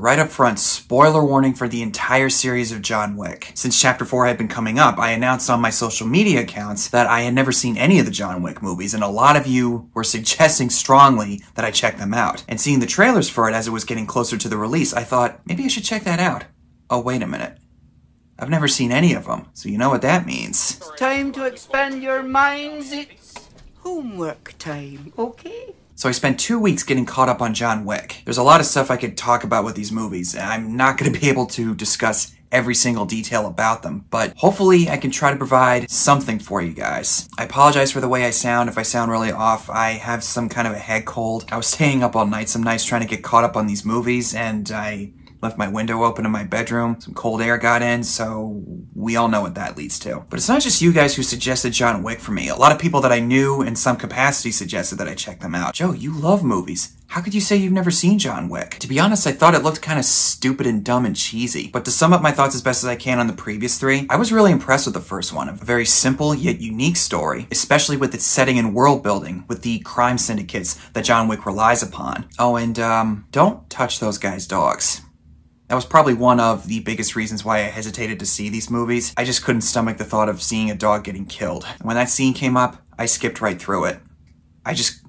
right up front, spoiler warning for the entire series of John Wick. Since Chapter 4 had been coming up, I announced on my social media accounts that I had never seen any of the John Wick movies, and a lot of you were suggesting strongly that I check them out. And seeing the trailers for it as it was getting closer to the release, I thought, maybe I should check that out. Oh, wait a minute. I've never seen any of them, so you know what that means. It's time to expand your minds. It's homework time, okay? So I spent 2 weeks getting caught up on John Wick. There's a lot of stuff I could talk about with these movies, and I'm not going to be able to discuss every single detail about them, but hopefully I can try to provide something for you guys. I apologize for the way I sound if I sound really off. I have some kind of a head cold. I was staying up all night some nights trying to get caught up on these movies, and I left my window open in my bedroom. Some cold air got in, so we all know what that leads to. But it's not just you guys who suggested John Wick for me. A lot of people that I knew in some capacity suggested that I check them out. Joe, you love movies. How could you say you've never seen John Wick? To be honest, I thought it looked kind of stupid and dumb and cheesy. But to sum up my thoughts as best as I can on the previous three, I was really impressed with the first one. A very simple yet unique story, especially with its setting and world building, with the crime syndicates that John Wick relies upon. Oh, and don't touch those guys' dogs. That was probably one of the biggest reasons why I hesitated to see these movies. I just couldn't stomach the thought of seeing a dog getting killed. And when that scene came up, I skipped right through it. I just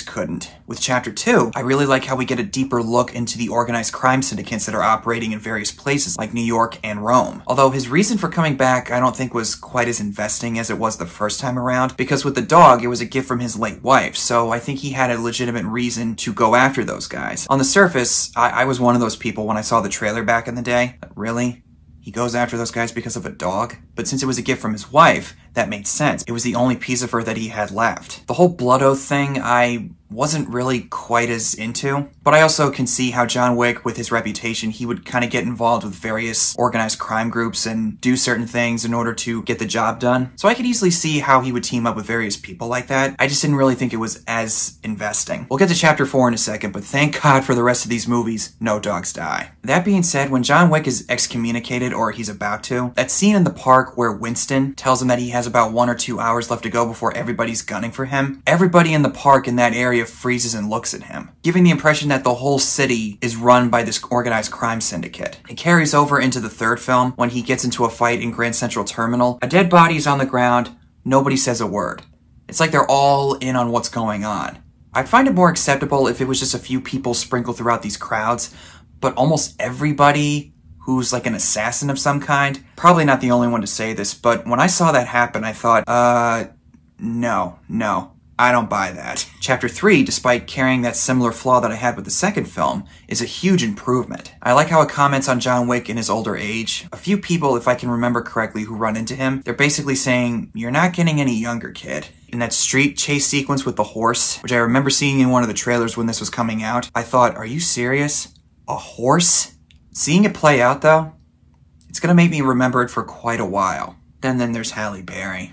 couldn't. With Chapter 2, I really like how we get a deeper look into the organized crime syndicates that are operating in various places like New York and Rome. Although his reason for coming back I don't think was quite as investing as it was the first time around, because with the dog it was a gift from his late wife, so I think he had a legitimate reason to go after those guys. On the surface, I was one of those people when I saw the trailer back in the day. Really? He goes after those guys because of a dog? But since it was a gift from his wife, that made sense. It was the only piece of her that he had left. The whole blood oath thing, I wasn't really quite as into. But I also can see how John Wick, with his reputation, he would kind of get involved with various organized crime groups and do certain things in order to get the job done. So I could easily see how he would team up with various people like that. I just didn't really think it was as investing. We'll get to Chapter 4 in a second, but thank God for the rest of these movies, no dogs die. That being said, when John Wick is excommunicated, or he's about to, that scene in the park where Winston tells him that he has about 1 or 2 hours left to go before everybody's gunning for him, everybody in the park in that area freezes and looks at him, giving the impression that the whole city is run by this organized crime syndicate. It carries over into the third film when he gets into a fight in Grand Central Terminal. A dead body is on the ground, nobody says a word. It's like they're all in on what's going on. I'd find it more acceptable if it was just a few people sprinkled throughout these crowds, but almost everybody who's like an assassin of some kind, probably not the only one to say this, but when I saw that happen, I thought, no, I don't buy that. Chapter 3, despite carrying that similar flaw that I had with the second film, is a huge improvement. I like how it comments on John Wick in his older age. A few people, if I can remember correctly, who run into him, they're basically saying, you're not getting any younger, kid. In that street chase sequence with the horse, which I remember seeing in one of the trailers when this was coming out, I thought, are you serious? A horse? Seeing it play out, though, it's gonna make me remember it for quite a while. Then there's Halle Berry.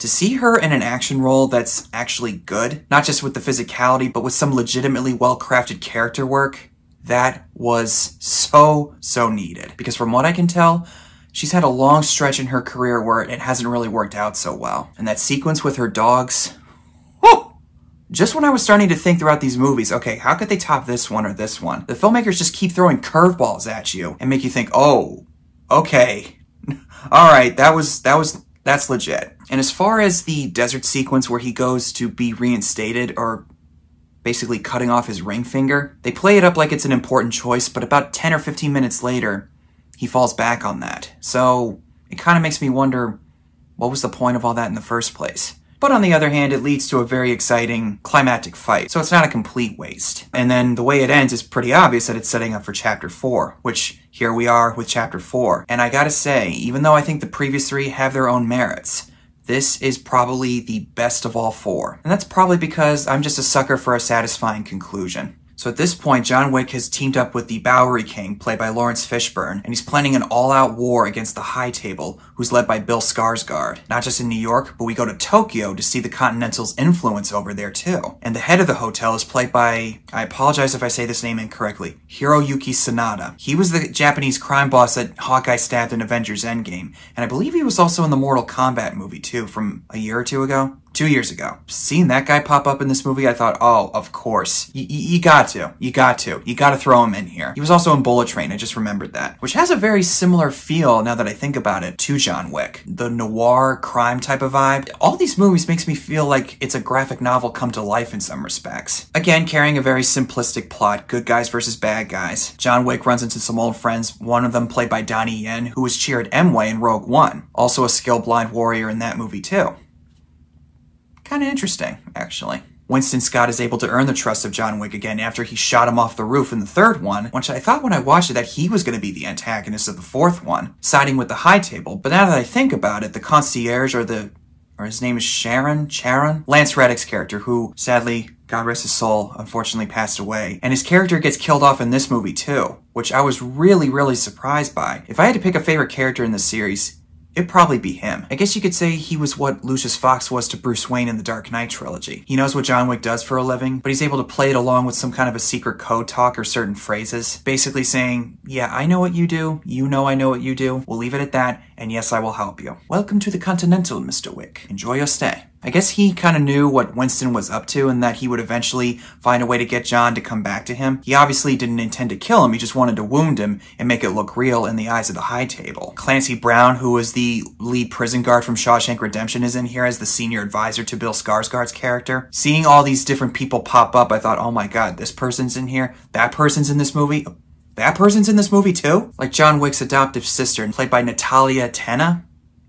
To see her in an action role that's actually good, not just with the physicality, but with some legitimately well-crafted character work, that was so needed. Because from what I can tell, she's had a long stretch in her career where it hasn't really worked out so well. And that sequence with her dogs, whew! Just when I was starting to think throughout these movies, okay, how could they top this one or this one? The filmmakers just keep throwing curveballs at you and make you think, oh, okay, all right, that's legit. And as far as the desert sequence where he goes to be reinstated, or basically cutting off his ring finger, they play it up like it's an important choice, but about 10 or 15 minutes later, he falls back on that. So it kind of makes me wonder, what was the point of all that in the first place? But on the other hand, it leads to a very exciting climactic fight, so it's not a complete waste. And then the way it ends is pretty obvious that it's setting up for Chapter 4, which here we are with Chapter 4. And I gotta say, even though I think the previous three have their own merits, this is probably the best of all four. And that's probably because I'm just a sucker for a satisfying conclusion. So at this point, John Wick has teamed up with the Bowery King, played by Lawrence Fishburne, and he's planning an all-out war against the High Table, who's led by Bill Skarsgård. Not just in New York, but we go to Tokyo to see the Continental's influence over there too. And the head of the hotel is played by, I apologize if I say this name incorrectly, Hiroyuki Sanada. He was the Japanese crime boss that Hawkeye stabbed in Avengers Endgame, and I believe he was also in the Mortal Kombat movie too, from a year or two ago. 2 years ago. Seeing that guy pop up in this movie, I thought, oh, of course. You got to throw him in here. He was also in Bullet Train, I just remembered that. Which has a very similar feel, now that I think about it, to John Wick. The noir crime type of vibe. All these movies makes me feel like it's a graphic novel come to life in some respects. Again, carrying a very simplistic plot, good guys versus bad guys. John Wick runs into some old friends, one of them played by Donnie Yen, who was cheered M-Way in Rogue One. Also a skill-blind warrior in that movie too. Kind of interesting, actually. Winston Scott is able to earn the trust of John Wick again after he shot him off the roof in the third one, which I thought when I watched it that he was going to be the antagonist of the fourth one, siding with the High Table. But now that I think about it, the concierge, or his name is Charon? Lance Reddick's character, who, sadly, God rest his soul, unfortunately passed away. And his character gets killed off in this movie too, which I was really, really surprised by. If I had to pick a favorite character in the series, it'd probably be him. I guess you could say he was what Lucius Fox was to Bruce Wayne in the Dark Knight trilogy. He knows what John Wick does for a living, but he's able to play it along with some kind of a secret code talk or certain phrases, basically saying, yeah, I know what you do, you know I know what you do, we'll leave it at that, and yes, I will help you. Welcome to the Continental, Mr. Wick. Enjoy your stay. I guess he kind of knew what Winston was up to and that he would eventually find a way to get John to come back to him. He obviously didn't intend to kill him, he just wanted to wound him and make it look real in the eyes of the High Table. Clancy Brown, who was the lead prison guard from Shawshank Redemption, is in here as the senior advisor to Bill Skarsgård's character. Seeing all these different people pop up, I thought, oh my god, this person's in here, that person's in this movie, that person's in this movie too? Like John Wick's adoptive sister, played by Natalia Tena?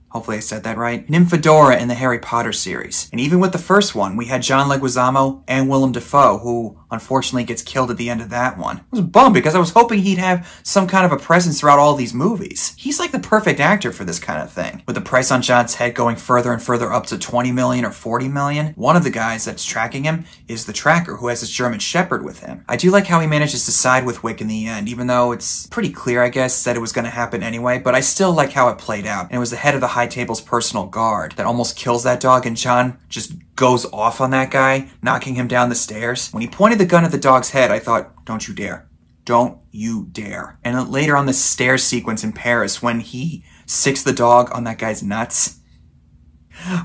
Hopefully I said that right. Nymphadora in the Harry Potter series. And even with the first one, we had John Leguizamo and Willem Dafoe, who unfortunately gets killed at the end of that one. I was bummed because I was hoping he'd have some kind of a presence throughout all these movies. He's like the perfect actor for this kind of thing. With the price on John's head going further and further up to 20 million or 40 million, one of the guys that's tracking him is the Tracker, who has his German Shepherd with him. I do like how he manages to side with Wick in the end, even though it's pretty clear, I guess, that it was going to happen anyway, but I still like how it played out. And it was the head of the High Table's personal guard that almost kills that dog, and John just goes off on that guy, knocking him down the stairs. When he pointed the gun at the dog's head, I thought, don't you dare. Don't you dare. And then later on the stairs sequence in Paris, when he sicks the dog on that guy's nuts,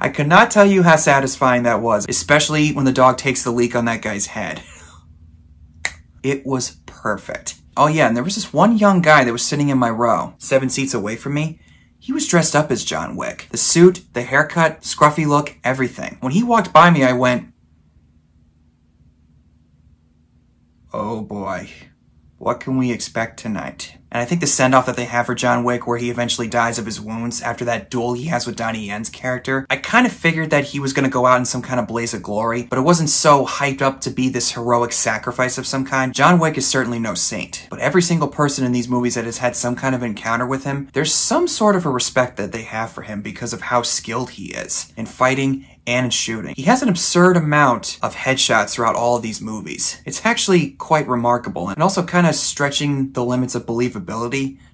I could not tell you how satisfying that was, especially when the dog takes the leak on that guy's head. It was perfect. Oh yeah, and there was this one young guy that was sitting in my row, 7 seats away from me. He was dressed up as John Wick. The suit, the haircut, scruffy look, everything. When he walked by me, I went, oh boy, what can we expect tonight? And I think the send-off that they have for John Wick, where he eventually dies of his wounds after that duel he has with Donnie Yen's character, I kind of figured that he was going to go out in some kind of blaze of glory, but it wasn't so hyped up to be this heroic sacrifice of some kind. John Wick is certainly no saint, but every single person in these movies that has had some kind of encounter with him, there's some sort of a respect that they have for him because of how skilled he is in fighting and in shooting. He has an absurd amount of headshots throughout all of these movies. It's actually quite remarkable, and also kind of stretching the limits of believability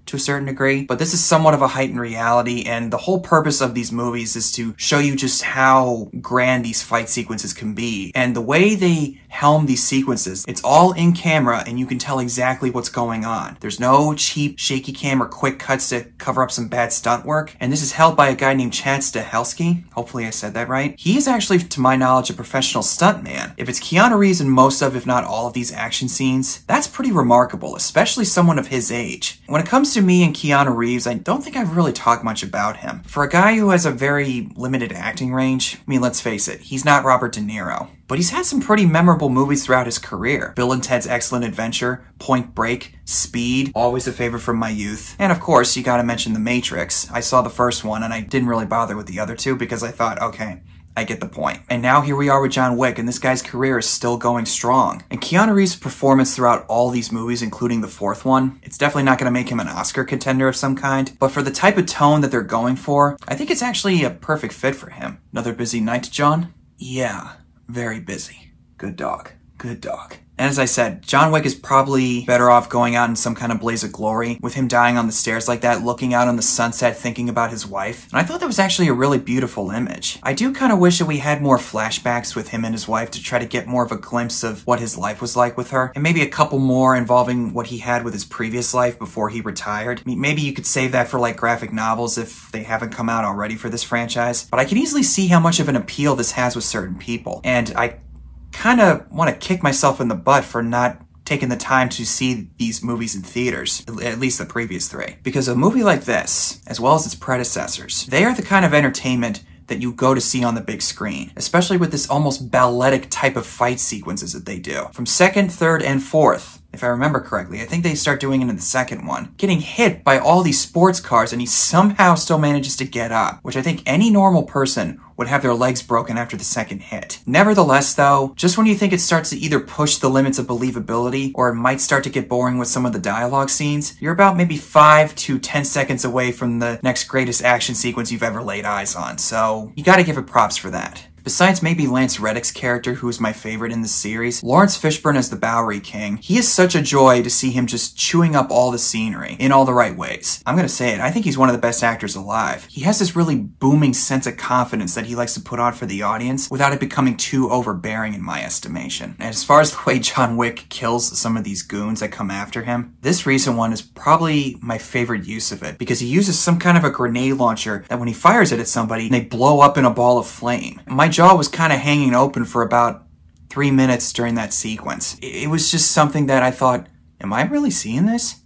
to a certain degree, but this is somewhat of a heightened reality, and the whole purpose of these movies is to show you just how grand these fight sequences can be. And the way they helm these sequences, it's all in camera and you can tell exactly what's going on. There's no cheap shaky cam or quick cuts to cover up some bad stunt work, and this is held by a guy named Chad Stahelski. Hopefully I said that right. He is actually, to my knowledge, a professional stuntman. If it's Keanu Reeves in most of, if not all of these action scenes, that's pretty remarkable, especially someone of his age. When it comes to me and Keanu Reeves, I don't think I've really talked much about him. For a guy who has a very limited acting range, I mean, let's face it, he's not Robert De Niro. But he's had some pretty memorable movies throughout his career. Bill and Ted's Excellent Adventure, Point Break, Speed, always a favorite from my youth. And of course, you gotta mention The Matrix. I saw the first one and I didn't really bother with the other two because I thought, okay, I get the point. And now here we are with John Wick, and this guy's career is still going strong. And Keanu Reeves' performance throughout all these movies, including the fourth one, it's definitely not going to make him an Oscar contender of some kind, but for the type of tone that they're going for, I think it's actually a perfect fit for him. Another busy night, John? Yeah, very busy. Good dog. Good dog. And as I said, John Wick is probably better off going out in some kind of blaze of glory, with him dying on the stairs like that, looking out on the sunset, thinking about his wife. And I thought that was actually a really beautiful image. I do kind of wish that we had more flashbacks with him and his wife to try to get more of a glimpse of what his life was like with her, and maybe a couple more involving what he had with his previous life before he retired. I mean, maybe you could save that for like graphic novels if they haven't come out already for this franchise, but I can easily see how much of an appeal this has with certain people, and I kind of want to kick myself in the butt for not taking the time to see these movies in theaters, at least the previous three. Because a movie like this, as well as its predecessors, they are the kind of entertainment that you go to see on the big screen, especially with this almost balletic type of fight sequences that they do. From second, third, and fourth, if I remember correctly, I think they start doing it in the second one, getting hit by all these sports cars, and he somehow still manages to get up, which I think any normal person would have their legs broken after the second hit. Nevertheless though, just when you think it starts to either push the limits of believability or it might start to get boring with some of the dialogue scenes, you're about maybe 5 to 10 seconds away from the next greatest action sequence you've ever laid eyes on, so you gotta give it props for that. Besides maybe Lance Reddick's character, who is my favorite in this series, Lawrence Fishburne as the Bowery King, he is such a joy to see him just chewing up all the scenery in all the right ways. I'm gonna say it, I think he's one of the best actors alive. He has this really booming sense of confidence that he likes to put on for the audience without it becoming too overbearing in my estimation. And as far as the way John Wick kills some of these goons that come after him, this recent one is probably my favorite use of it, because he uses some kind of a grenade launcher that when he fires it at somebody, they blow up in a ball of flame. My jaw was kind of hanging open for about 3 minutes during that sequence. It was just something that I thought, am I really seeing this?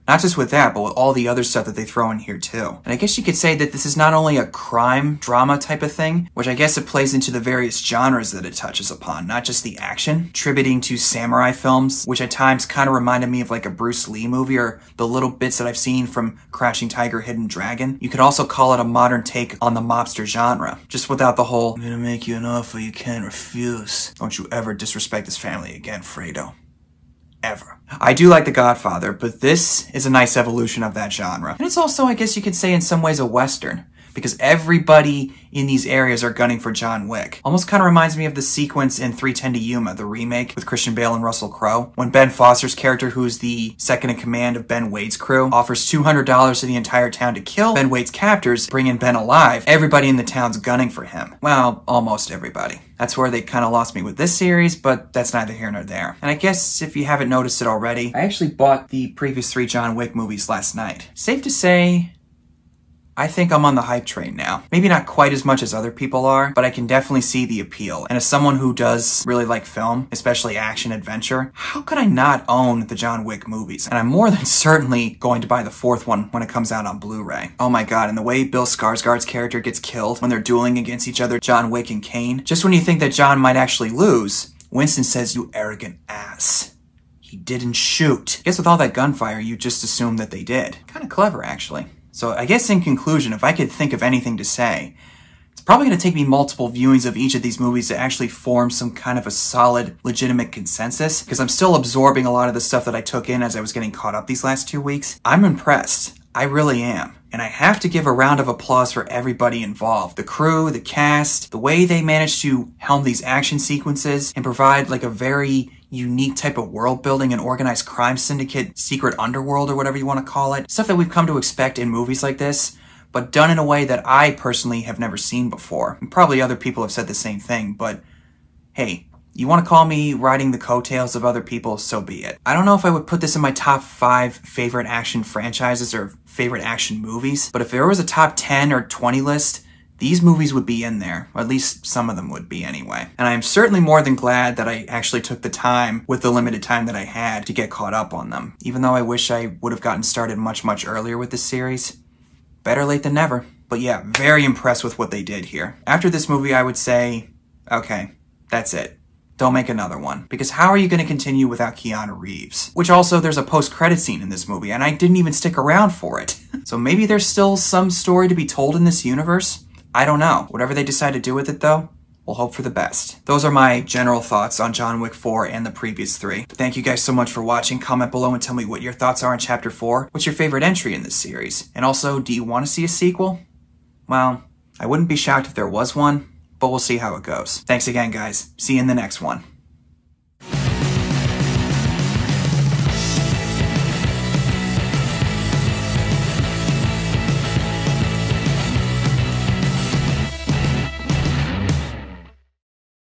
Not just with that, but with all the other stuff that they throw in here too. And I guess you could say that this is not only a crime drama type of thing, which I guess it plays into the various genres that it touches upon, not just the action, attributing to samurai films, which at times kind of reminded me of like a Bruce Lee movie or the little bits that I've seen from Crouching Tiger, Hidden Dragon. You could also call it a modern take on the mobster genre, just without the whole, I'm gonna make you an offer you can't refuse. Don't you ever disrespect this family again, Fredo. Ever. I do like The Godfather, but this is a nice evolution of that genre. And it's also, I guess you could say in some ways, a Western, because everybody in these areas are gunning for John Wick. Almost kind of reminds me of the sequence in 3:10 to Yuma, the remake with Christian Bale and Russell Crowe, when Ben Foster's character, who's the second in command of Ben Wade's crew, offers $200 to the entire town to kill Ben Wade's captors, bring in Ben alive. Everybody in the town's gunning for him. Well, almost everybody. That's where they kind of lost me with this series, but that's neither here nor there. And I guess if you haven't noticed it already, I actually bought the previous 3 John Wick movies last night. Safe to say, I think I'm on the hype train now. Maybe not quite as much as other people are, but I can definitely see the appeal. And as someone who does really like film, especially action adventure, how could I not own the John Wick movies? And I'm more than certainly going to buy the 4th one when it comes out on Blu-ray. Oh my god, and the way Bill Skarsgård's character gets killed when they're dueling against each other, John Wick and Kane. Just when you think that John might actually lose, Winston says, "You arrogant ass. He didn't shoot." I guess with all that gunfire, you just assume that they did. Kind of clever, actually. So I guess in conclusion, if I could think of anything to say, it's probably going to take me multiple viewings of each of these movies to actually form some kind of a solid, legitimate consensus, because I'm still absorbing a lot of the stuff that I took in as I was getting caught up these last 2 weeks. I'm impressed. I really am. And I have to give a round of applause for everybody involved. The crew, the cast, the way they managed to helm these action sequences and provide like a very unique type of world building and organized crime syndicate, secret underworld or whatever you want to call it. Stuff that we've come to expect in movies like this, but done in a way that I personally have never seen before. And probably other people have said the same thing, but hey, you want to call me riding the coattails of other people, so be it. I don't know if I would put this in my top 5 favorite action franchises or favorite action movies, but if there was a top 10 or 20 list, these movies would be in there, or at least some of them would be anyway. And I am certainly more than glad that I actually took the time, with the limited time that I had, to get caught up on them. Even though I wish I would have gotten started much, much earlier with this series. Better late than never. But yeah, very impressed with what they did here. After this movie, I would say, okay, that's it. Don't make another one. Because how are you going to continue without Keanu Reeves? Which also, there's a post-credit scene in this movie, and I didn't even stick around for it. So maybe there's still some story to be told in this universe? I don't know. Whatever they decide to do with it, though, we'll hope for the best. Those are my general thoughts on John Wick 4 and the previous 3. But thank you guys so much for watching. Comment below and tell me what your thoughts are on Chapter 4. What's your favorite entry in this series? And also, do you want to see a sequel? Well, I wouldn't be shocked if there was one, but we'll see how it goes. Thanks again, guys. See you in the next one.